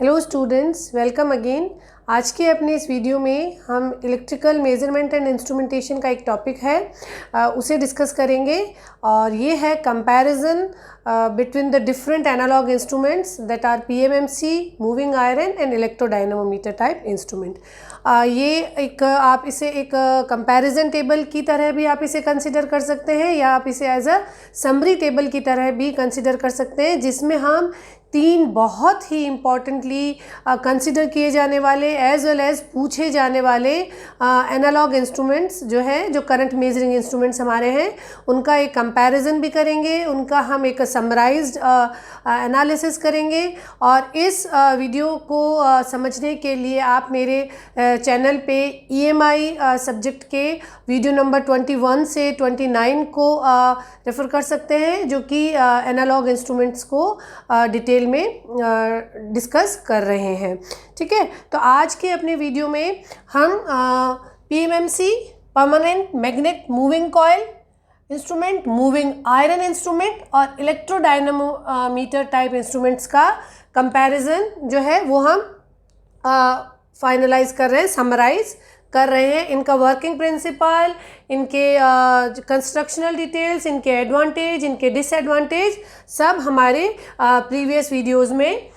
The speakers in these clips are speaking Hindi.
Hello students, welcome again. आज के अपने इस वीडियो में हम इलेक्ट्रिकल मेजरमेंट एंड इंस्ट्रूमेंटेशन का एक टॉपिक है उसे डिस्कस करेंगे और ये है comparison between the different analog instruments that are PMMC, moving iron and electrodynamometer type instrument. ये एक आप इसे एक कंपैरिजन टेबल की तरह भी आप इसे कंसिडर कर सकते हैं या आप इसे एज अ समरी टेबल की तरह भी कंसिडर कर सकते हैं, जिसमें हम तीन बहुत ही इम्पॉर्टेंटली कंसिडर किए जाने वाले एज वेल एज पूछे जाने वाले एनालॉग इंस्ट्रूमेंट्स जो है, जो करंट मेजरिंग इंस्ट्रूमेंट्स हमारे हैं, उनका एक कंपैरिजन भी करेंगे, उनका हम एक समराइज्ड एनालिसिस करेंगे। और इस वीडियो को समझने के लिए आप मेरे चैनल पे ईएमआई सब्जेक्ट के वीडियो नंबर 21 से 29 को रेफ़र कर सकते हैं, जो कि एनालॉग इंस्ट्रूमेंट्स को डिटेल में डिस्कस कर रहे हैं। ठीक है, तो आज के अपने वीडियो में हम PMMC, permanent magnet moving coil instrument, moving iron instrument और इलेक्ट्रोडायनामोमीटर टाइप इंस्ट्रूमेंट्स का कंपैरिजन जो है वो हम फाइनलाइज कर रहे हैं, समराइज कर रहे हैं। इनका वर्किंग प्रिंसिपल, इनके कंस्ट्रक्शनल डिटेल्स, इनके एडवांटेज, इनके डिसएडवांटेज सब हमारे प्रीवियस वीडियोस में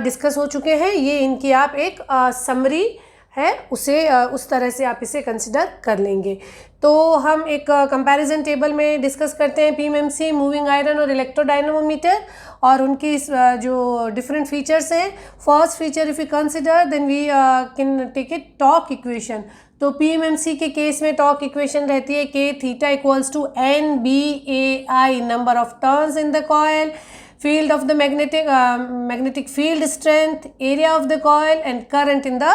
डिस्कस हो चुके हैं। ये इनकी आप एक समरी है, उसे उस तरह से आप इसे कंसिडर कर लेंगे। तो हम एक कंपैरिजन टेबल में डिस्कस करते हैं पीएमएमसी, मूविंग आयरन और इलेक्ट्रोडायनामोमीटर और उनकी जो डिफरेंट फीचर्स हैं। First feature if you consider then we can take it torque equation. तो पीएमएमसी के केस में टॉर्क इक्वेशन रहती है K theta equals to N B A I, number of turns in the coil, field of the magnetic field strength, area of the coil and current in the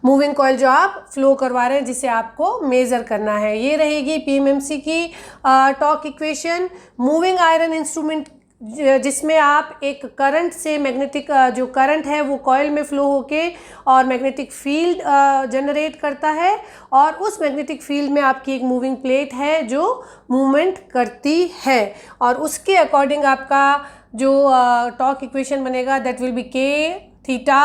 moving coil जो आप फ्लो करवा रहे हैं, जिसे आपको मेज़र करना है। ये रहेगी पीएमएमसी की torque equation. Moving iron instrument जिसमें आप एक करंट से मैग्नेटिक जो करंट है वो कॉइल में फ्लो होके और मैग्नेटिक फील्ड जनरेट करता है, और उस मैग्नेटिक फील्ड में आपकी एक मूविंग प्लेट है जो मूवमेंट करती है, और उसके अकॉर्डिंग आपका जो टॉर्क इक्वेशन बनेगा that will be K theta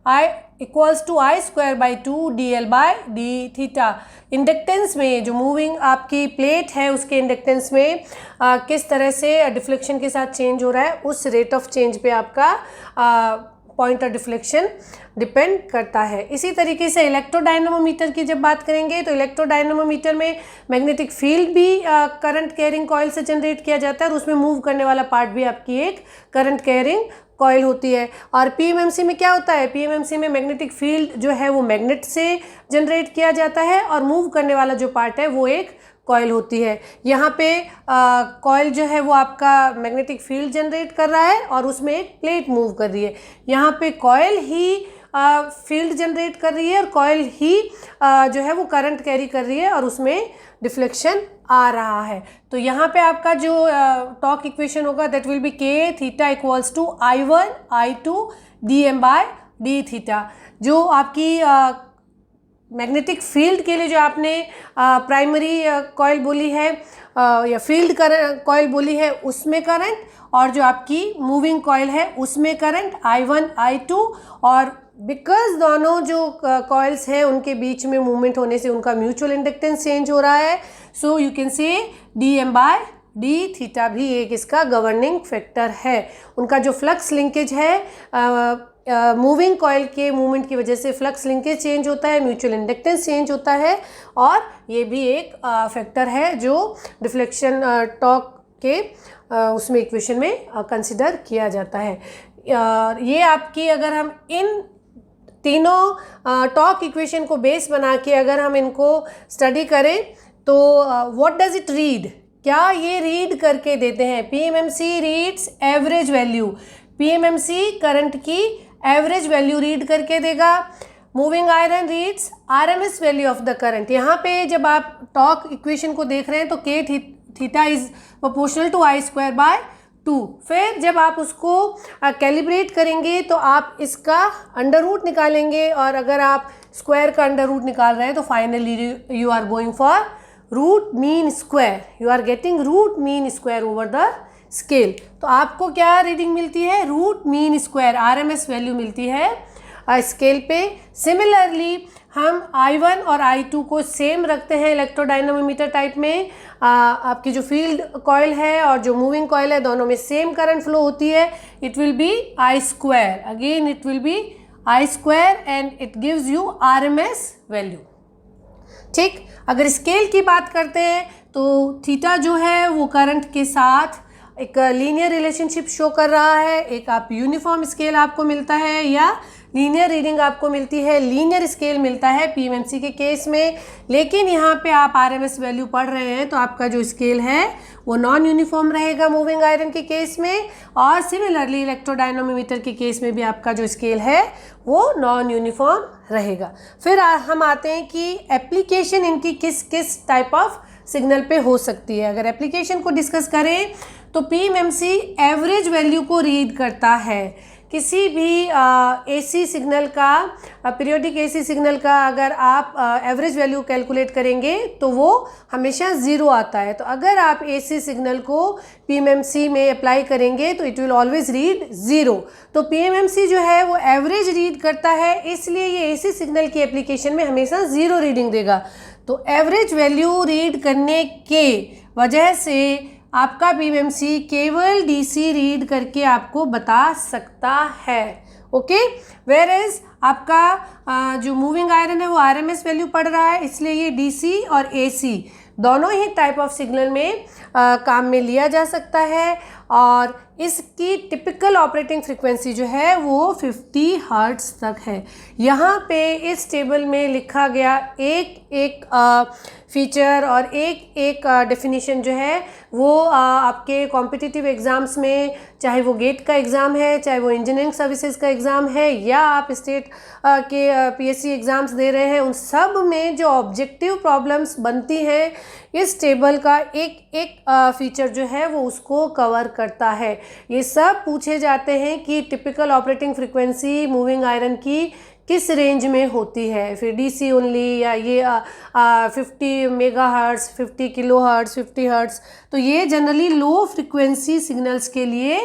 I equals to I square by 2 DL by D theta. Inductance में जो मूविंग आपकी प्लेट है उसके इंडक्टेंस में किस तरह से डिफ्लेक्शन के साथ चेंज हो रहा है, उस रेट ऑफ चेंज पे आपका पॉइंट ऑफ डिफ्लेक्शन डिपेंड करता है। इसी तरीके से इलेक्ट्रोडायनामोमीटर की जब बात करेंगे तो इलेक्ट्रोडायनामोमीटर में मैग्नेटिक फील्ड भी करंट कैरिंग कॉइल से जनरेट किया जाता है और उसमें मूव करने वाला पार्ट भी आपकी एक करंट कैरिंग कॉइल होती है। और पीएमएमसी में क्या होता है, पीएमएमसी में मैग्नेटिक फील्ड जो है वो मैग्नेट से जनरेट किया जाता है और मूव करने वाला जो पार्ट है वो एक कॉइल होती है। यहाँ पे कॉइल जो है वो आपका मैग्नेटिक फील्ड जनरेट कर रहा है और उसमें एक प्लेट मूव कर रही है। यहाँ पे कॉइल ही फील्ड जनरेट कर रही है और कॉइल ही जो है वो करंट कैरी कर रही है और उसमें डिफ्लेक्शन आ रहा है। तो यहाँ पे आपका जो टॉर्क इक्वेशन होगा that will be K theta equals to I1 I2 DM by D theta. जो आपकी मैग्नेटिक फील्ड के लिए जो आपने प्राइमरी कॉइल बोली है या फील्ड कॉइल बोली है उसमें करंट, और जो आपकी मूविंग कॉइल है उसमें करंट I1 I2, और बिकॉज दोनों जो कॉइल्स हैं उनके बीच में मूवमेंट होने से उनका म्यूचुअल इंडक्टेंस चेंज हो रहा है, so you can say DM by D theta भी एक इसका गवर्निंग फैक्टर है। उनका जो फ्लक्स लिंकेज है, मूविंग कॉइल के मूवमेंट की वजह से फ्लक्स लिंकेज चेंज होता है, म्यूचुअल इंडक्टेंस चेंज होता है, और ये भी एक फैक्टर है जो डिफ्लेक्शन टॉर्क के उसमें इक्वेशन में कंसिडर किया जाता है। ये आपकी अगर हम इन तीनों टॉर्क इक्वेशन को बेस बना के अगर हम इनको स्टडी करें तो व्हाट डज इट रीड, क्या ये रीड करके देते हैं? PMMC reads average value, PMMC current की एवरेज वैल्यू रीड करके देगा। Moving iron reads RMS value of the current. यहाँ पे जब आप टॉर्क इक्वेशन को देख रहे हैं तो K theta is proportional to I square by 2। फिर जब आप उसको कैलिब्रेट करेंगे तो आप इसका अंडर रूट निकालेंगे, और अगर आप स्क्वायर का अंडर रूट निकाल रहे हैं तो finally you are going for root mean square, you are getting root mean square over the scale, तो आपको क्या रीडिंग मिलती है, root mean square RMS value मिलती है स्केल पे। सिमिलरली हम I1 और I2 को सेम रखते हैं इलेक्ट्रोडायनामोमीटर टाइप में। आपकी जो फील्ड कॉइल है और जो मूविंग कॉइल है दोनों में सेम करंट फ्लो होती है। It will be I square, again it will be I square and it gives you RMS value. ठीक, अगर स्केल की बात करते हैं तो थीटा जो है वो करंट के साथ एक लीनियर रिलेशनशिप शो कर रहा है। एक आप यूनिफॉर्म स्केल आपको मिलता है या लीनियर रीडिंग आपको मिलती है, लीनियर स्केल मिलता है PMMC के केस में। लेकिन यहाँ पे आप RMS वैल्यू पढ़ रहे हैं तो आपका जो स्केल है वो नॉन यूनिफॉर्म रहेगा मूविंग आयरन के केस में, और सिमिलरली इलेक्ट्रोडायनामोमीटर के केस में भी आपका जो स्केल है वो नॉन यूनिफॉर्म रहेगा। फिर हम आते हैं कि एप्लीकेशन इनकी किस किस टाइप ऑफ सिग्नल पे हो सकती है। अगर एप्लीकेशन को डिस्कस करें तो PMMC एवरेज वैल्यू को रीड करता है। किसी भी AC सिग्नल का, पीरियोडिक AC सिग्नल का अगर आप एवरेज वैल्यू कैलकुलेट करेंगे तो वो हमेशा ज़ीरो आता है। तो अगर आप AC सिग्नल को PMMC में अप्लाई करेंगे तो it will always read zero. तो PMMC जो है वो एवरेज रीड करता है, इसलिए ये AC सिग्नल की एप्लीकेशन में हमेशा ज़ीरो रीडिंग देगा। तो एवरेज वैल्यू रीड करने के वजह से आपका PMMC केवल DC रीड करके आपको बता सकता है। ओके, वेयर एज आपका जो मूविंग आयरन है वो RMS वैल्यू पढ़ रहा है, इसलिए ये DC और AC दोनों ही टाइप ऑफ सिग्नल में काम में लिया जा सकता है। और इसकी टिपिकल ऑपरेटिंग फ्रिक्वेंसी जो है वो 50 हर्ट्ज तक है। यहाँ पे इस टेबल में लिखा गया एक एक फीचर और एक एक डेफिनेशन जो है वो आपके कॉम्पिटिटिव एग्ज़ाम्स में, चाहे वो गेट का एग्ज़ाम है, चाहे वो इंजीनियरिंग सर्विसेज का एग्ज़ाम है, या आप स्टेट के PSC एग्ज़ाम्स दे रहे हैं, उन सब में जो ऑब्जेक्टिव प्रॉब्लम्स बनती हैं इस टेबल का एक एक फीचर जो है वो उसको कवर करता है। ये सब पूछे जाते हैं कि typical operating frequency moving iron की किस रेंज में होती है, फिर DC ओनली या ये 50 मेगाहर्ट्ज़, 50 किलोहर्ट्ज़, 50 हर्ट्ज़। तो ये जनरली लो फ्रिक्वेंसी सिग्नल्स के लिए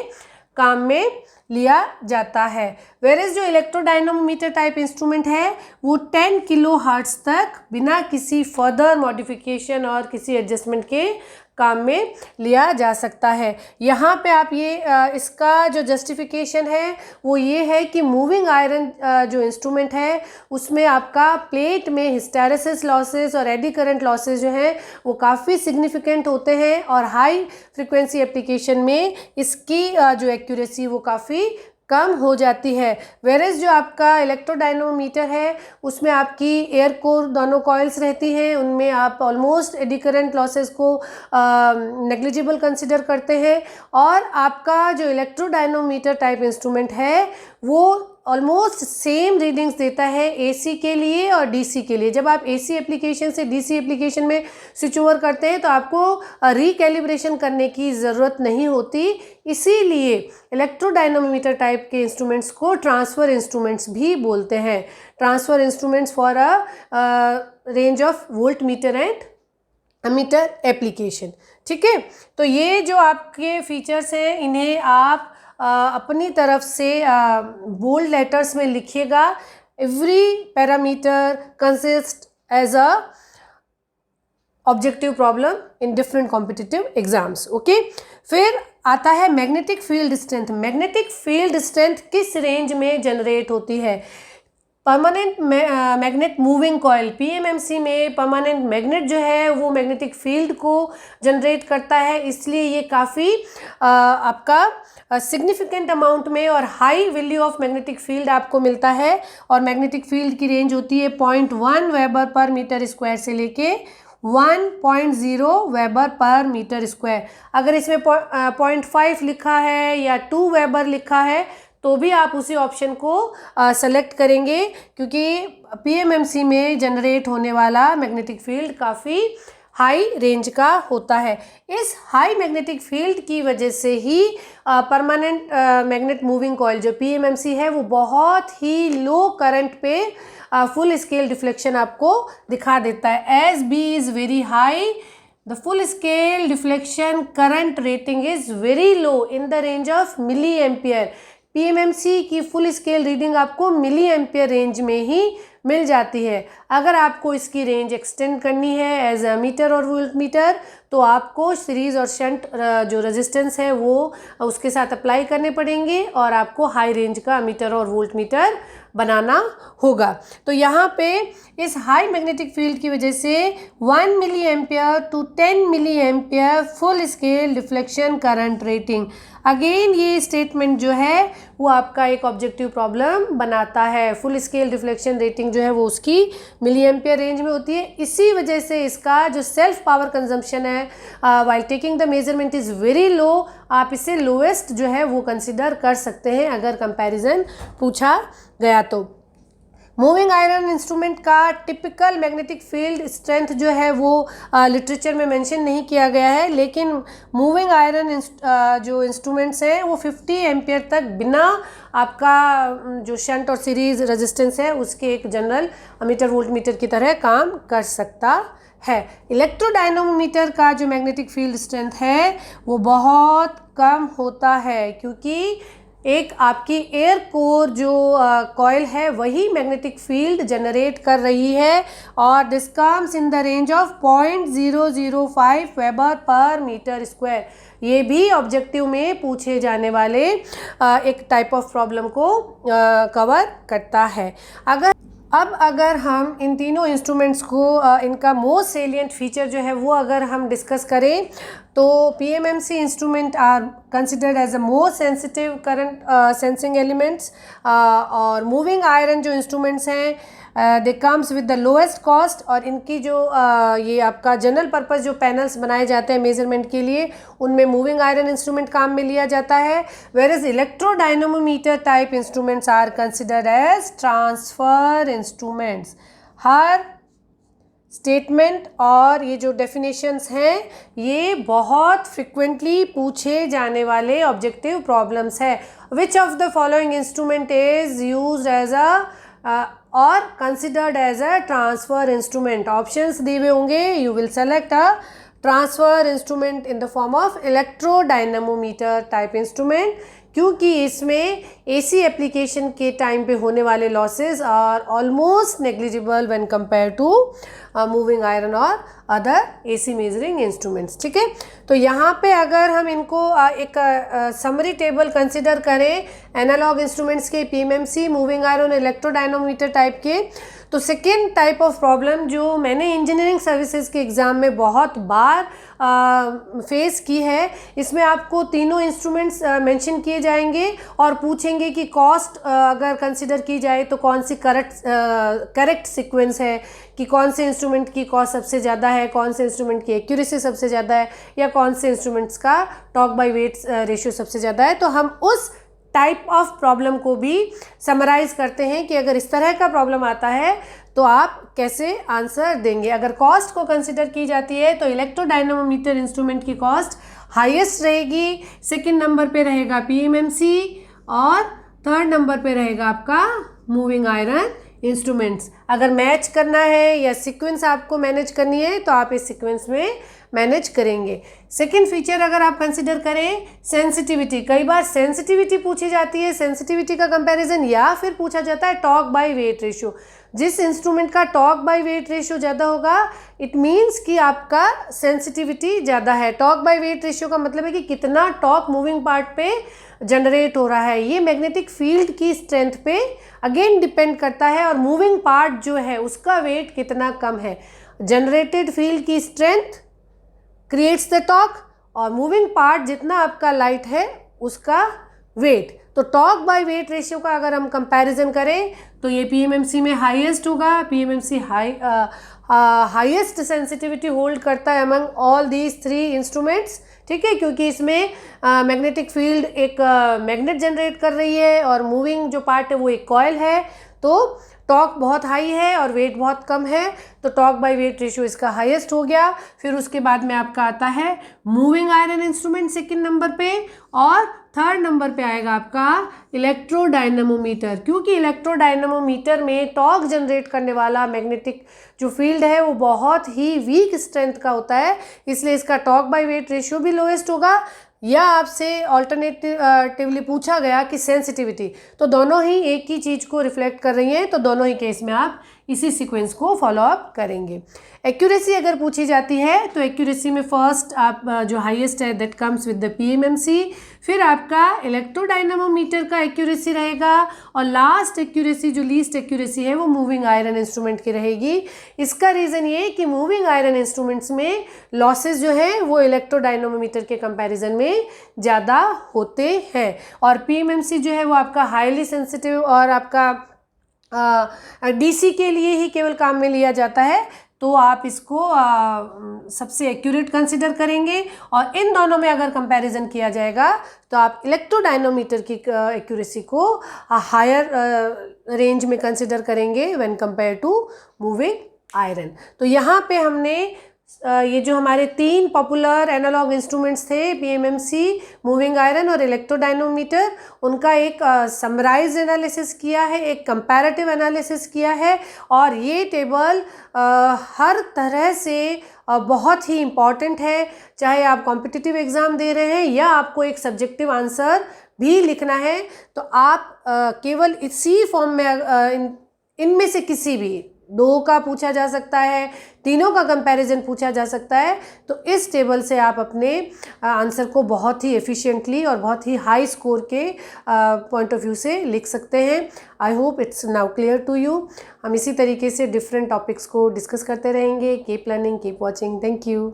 काम में लिया जाता है। वेरेज जो इलेक्ट्रोडायनामोमीटर टाइप इंस्ट्रूमेंट है वो 10 किलो हर्ट्ज़ तक बिना किसी फर्दर मॉडिफिकेशन और किसी एडजस्टमेंट के काम में लिया जा सकता है। यहाँ पे आप ये इसका जो जस्टिफिकेशन है वो ये है कि मूविंग आयरन जो इंस्ट्रूमेंट है उसमें आपका प्लेट में हिस्टेरेसिस लॉसेस और एडी करंट लॉसेस जो हैं वो काफ़ी सिग्निफिकेंट होते हैं, और हाई फ्रिक्वेंसी एप्लीकेशन में इसकी जो एक्यूरेसी वो काफ़ी कम हो जाती है। वेरेज जो आपका इलेक्ट्रोडायनामोमीटर है उसमें आपकी एयर कोर दोनों कॉइल्स रहती हैं, उनमें आप ऑलमोस्ट एडी करंट लॉसेस को नेग्लिजिबल कंसिडर करते हैं, और आपका जो इलेक्ट्रोडायनामोमीटर टाइप इंस्ट्रूमेंट है वो ऑलमोस्ट सेम रीडिंग्स देता है AC के लिए और DC के लिए। जब आप AC एप्लीकेशन से DC एप्लीकेशन में स्विच ओवर करते हैं तो आपको रिकैलिब्रेशन करने की ज़रूरत नहीं होती, इसीलिए इलेक्ट्रोडायनामोमीटर टाइप के इंस्ट्रूमेंट्स को ट्रांसफ़र इंस्ट्रूमेंट्स भी बोलते हैं। Transfer instruments for a range of volt meter and ammeter application. ठीक है, तो ये जो आपके फीचर्स हैं इन्हें आप अपनी तरफ से बोल्ड लेटर्स में लिखिएगा। Every parameter consist as a objective problem in different competitive exams. Okay, फिर आता है magnetic field strength. Magnetic field strength किस रेंज में जनरेट होती है? Permanent magnet moving coil PMMC में परमानेंट मैग्नेट जो है वो मैग्नेटिक फील्ड को जनरेट करता है, इसलिए ये काफ़ी आपका सिग्निफिकेंट अमाउंट में और high value of magnetic field आपको मिलता है। और मैग्नेटिक फील्ड की रेंज होती है 0.1 वेबर पर मीटर स्क्वायर से लेके 1.0 वेबर पर मीटर स्क्वायर। अगर इसमें 0.5 लिखा है या 2 वेबर लिखा है तो भी आप उसी ऑप्शन को सेलेक्ट करेंगे, क्योंकि PMMC में जनरेट होने वाला मैग्नेटिक फील्ड काफ़ी हाई रेंज का होता है। इस हाई मैग्नेटिक फील्ड की वजह से ही परमानेंट मैग्नेट मूविंग कॉइल जो PMMC है वो बहुत ही लो करंट पे फुल स्केल डिफ्लेक्शन आपको दिखा देता है। As B is very high the full scale deflection current rating is very low in the range of milliampere. PMMC की फुल स्केल रीडिंग आपको मिली एम्पियर रेंज में ही मिल जाती है। अगर आपको इसकी रेंज एक्सटेंड करनी है एज अ मीटर और वोल्ट मीटर, तो आपको सीरीज़ और शंट जो रेजिस्टेंस है वो उसके साथ अप्लाई करने पड़ेंगे और आपको हाई रेंज का मीटर और वोल्ट मीटर बनाना होगा। तो यहाँ पे इस हाई मैग्नेटिक फील्ड की वजह से 1 milli ampere to 10 milli ampere full scale deflection current rating. Again ये स्टेटमेंट जो है वो आपका एक ऑब्जेक्टिव प्रॉब्लम बनाता है। फुल स्केल डिफ्लेक्शन रेटिंग जो है वो उसकी मिली एम्पियर रेंज में होती है। इसी वजह से इसका जो सेल्फ पावर कंजम्पशन है while taking the measurement is very low. आप इसे लोएस्ट जो है वो कंसिडर कर सकते हैं अगर कंपैरिजन पूछा गया तो। मूविंग आयरन इंस्ट्रूमेंट का टिपिकल मैग्नेटिक फील्ड स्ट्रेंथ जो है वो लिटरेचर में मेंशन नहीं किया गया है, लेकिन मूविंग आयरन जो इंस्ट्रूमेंट्स हैं वो 50 एम्पियर तक बिना आपका जो शंट और सीरीज रेजिस्टेंस है उसके एक जनरल मीटर वोल्ट मीटर की तरह काम कर सकता है। इलेक्ट्रोडायनोमीटर का जो मैग्नेटिक फील्ड स्ट्रेंथ है वो बहुत कम होता है, क्योंकि एक आपकी एयर कोर जो कॉइल है वही मैग्नेटिक फील्ड जनरेट कर रही है और this comes in the range of 0.005 weber per meter square. ये भी ऑब्जेक्टिव में पूछे जाने वाले एक टाइप ऑफ प्रॉब्लम को कवर करता है। अगर हम इन तीनों इंस्ट्रूमेंट्स को इनका मोस्ट सेलिएंट फीचर जो है वो अगर हम डिस्कस करें तो PMMC instrument are considered as a most sensitive current sensing elements और मूविंग आयरन जो इंस्ट्रूमेंट्स हैं they comes with the lowest cost और इनकी जो ये आपका जनरल पर्पस जो पैनल्स बनाए जाते हैं मेजरमेंट के लिए उनमें मूविंग आयरन इंस्ट्रूमेंट काम में लिया जाता है। Whereas electrodynamometer type instruments are considered as transfer instruments. हर स्टेटमेंट और ये जो डेफिनेशंस हैं ये बहुत फ्रिक्वेंटली पूछे जाने वाले ऑब्जेक्टिव प्रॉब्लम्स है। Which of the following instrument is used as a और considered as a transfer instrument. Options दिए हुए होंगे, you will select a transfer instrument in the form of electrodynamometer type instrument, क्योंकि इसमें AC एप्लीकेशन के टाइम पे होने वाले losses are almost negligible when compare to moving iron और अदर AC मेजरिंग इंस्ट्रूमेंट्स। ठीक है, तो यहाँ पे अगर हम इनको एक समरी टेबल कंसिडर करें एनालॉग इंस्ट्रूमेंट्स के, PMMC, मूविंग आयरन, इलेक्ट्रोडायनोमीटर टाइप के, तो सेकेंड टाइप ऑफ प्रॉब्लम जो मैंने इंजीनियरिंग सर्विसेज के एग्ज़ाम में बहुत बार फेस की है, इसमें आपको तीनों इंस्ट्रूमेंट्स मेंशन किए जाएंगे और पूछेंगे कि कॉस्ट अगर कंसिडर की जाए तो कौन सी करेक्ट सीक्वेंस है, कि कौन से इंस्ट्रूमेंट की कॉस्ट सबसे ज़्यादा है, कौन से इंस्ट्रूमेंट की एक्यूरेसी सबसे ज़्यादा है, या कौन से इंस्ट्रूमेंट्स का टॉर्क बाय वेट रेशियो सबसे ज़्यादा है। तो हम उस टाइप ऑफ प्रॉब्लम को भी समराइज करते हैं कि अगर इस तरह का प्रॉब्लम आता है तो आप कैसे आंसर देंगे। अगर कॉस्ट को कंसिडर की जाती है तो इलेक्ट्रोडायनमोमीटर इंस्ट्रूमेंट की कॉस्ट हाईएस्ट रहेगी, सेकंड नंबर पे रहेगा PMMC और थर्ड नंबर पे रहेगा आपका मूविंग आयरन इंस्ट्रूमेंट्स। अगर मैच करना है या सीक्वेंस आपको मैनेज करनी है तो आप इस सीक्वेंस में मैनेज करेंगे। सेकेंड फीचर अगर आप कंसिडर करें सेंसिटिविटी, कई बार सेंसिटिविटी पूछी जाती है, सेंसिटिविटी का कंपैरिजन, या फिर पूछा जाता है टॉर्क बाय वेट रेशियो। जिस इंस्ट्रूमेंट का टॉर्क बाय वेट रेशियो ज़्यादा होगा इट मीन्स कि आपका सेंसिटिविटी ज़्यादा है। टॉर्क बाय वेट रेशियो का मतलब है कि कितना टॉर्क मूविंग पार्ट पे जनरेट हो रहा है। ये मैग्नेटिक फील्ड की स्ट्रेंथ पे अगेन डिपेंड करता है और मूविंग पार्ट जो है उसका वेट कितना कम है। जनरेटेड फील्ड की स्ट्रेंथ क्रिएट्स द टॉर्क और मूविंग पार्ट जितना आपका लाइट है उसका वेट। तो टॉर्क बाय वेट रेशियो का अगर हम कंपैरिजन करें तो ये PMMC में हाईएस्ट होगा। PMMC हाईएस्ट सेंसिटिविटी होल्ड करता है among all these three instruments. ठीक है, क्योंकि इसमें मैग्नेटिक फील्ड एक मैग्नेट जनरेट कर रही है और मूविंग जो पार्ट है वो एक कॉइल है। तो टॉर्क बहुत हाई है और वेट बहुत कम है, तो टॉर्क बाय वेट रेशियो इसका हाईएस्ट हो गया। फिर उसके बाद में आपका आता है moving iron instrument second number पे, और थर्ड नंबर पे आएगा आपका इलेक्ट्रोडायनेमोमीटर, क्योंकि इलेक्ट्रोडायनेमोमीटर में टॉर्क जनरेट करने वाला मैग्नेटिक जो फील्ड है वो बहुत ही वीक स्ट्रेंथ का होता है, इसलिए इसका टॉर्क बाय वेट रेशियो भी लोएस्ट होगा। या आपसे ऑल्टरनेटिवली पूछा गया कि सेंसिटिविटी, तो दोनों ही एक ही चीज़ को रिफ्लेक्ट कर रही हैं, तो दोनों ही केस में आप इसी सीक्वेंस को फॉलो अप करेंगे। एक्यूरेसी अगर पूछी जाती है तो एक्यूरेसी में फर्स्ट आप जो हाईएस्ट है that comes with the PMMC, फिर आपका इलेक्ट्रोडायनेमोमीटर का एक्यूरेसी रहेगा, और लास्ट एक्यूरेसी जो लीस्ट एक्यूरेसी है वो मूविंग आयरन इंस्ट्रूमेंट की रहेगी। इसका रीज़न ये कि मूविंग आयरन इंस्ट्रूमेंट्स में लॉसेस जो है वो इलेक्ट्रोडायनेमोमीटर के कंपैरिजन में ज़्यादा होते हैं, और पीएमएमसी जो है वो आपका हाईली सेंसिटिव और आपका डीसी के लिए ही केवल काम में लिया जाता है, तो आप इसको सबसे एक्यूरेट कंसिडर करेंगे। और इन दोनों में अगर कंपैरिजन किया जाएगा तो आप इलेक्ट्रोडायनोमीटर की एक्यूरेसी को हायर रेंज में कंसिडर करेंगे when compare to moving iron. तो यहाँ पे हमने ये जो हमारे 3 पॉपुलर एनालॉग इंस्ट्रूमेंट्स थे, पीएमएमसी, मूविंग आयरन और इलेक्ट्रोडायनोमीटर, उनका एक समराइज एनालिसिस किया है, एक कंपैरेटिव एनालिसिस किया है, और ये टेबल हर तरह से बहुत ही इम्पॉर्टेंट है, चाहे आप कॉम्पिटिटिव एग्ज़ाम दे रहे हैं या आपको एक सब्जेक्टिव आंसर भी लिखना है, तो आप केवल इसी फॉर्म में इनमें से किसी भी 2 का पूछा जा सकता है, 3 का कंपैरिजन पूछा जा सकता है, तो इस टेबल से आप अपने आंसर को बहुत ही एफिशिएंटली और बहुत ही हाई स्कोर के पॉइंट ऑफ व्यू से लिख सकते हैं। I hope it's now clear to you. हम इसी तरीके से डिफरेंट टॉपिक्स को डिस्कस करते रहेंगे। Keep learning, keep watching. Thank you.